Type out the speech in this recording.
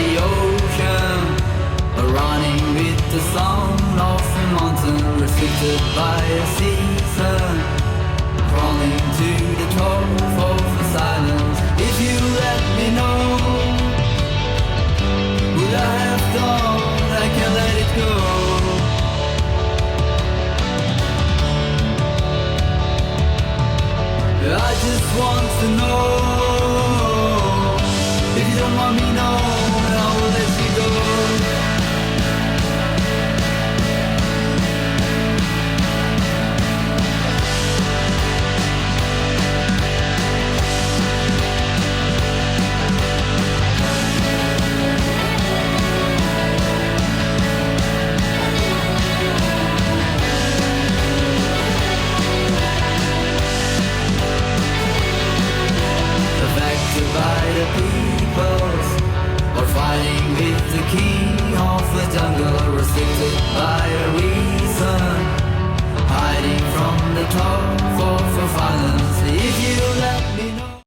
the ocean, running with the sound of the mountain, restricted by a season, crawling to the top of the silence. If you let me know what I have done, I can let it go. I just want to know. If you don't want me, no, then I will let you go. Affected by the peoples, or fighting with the king of the jungle, restricted by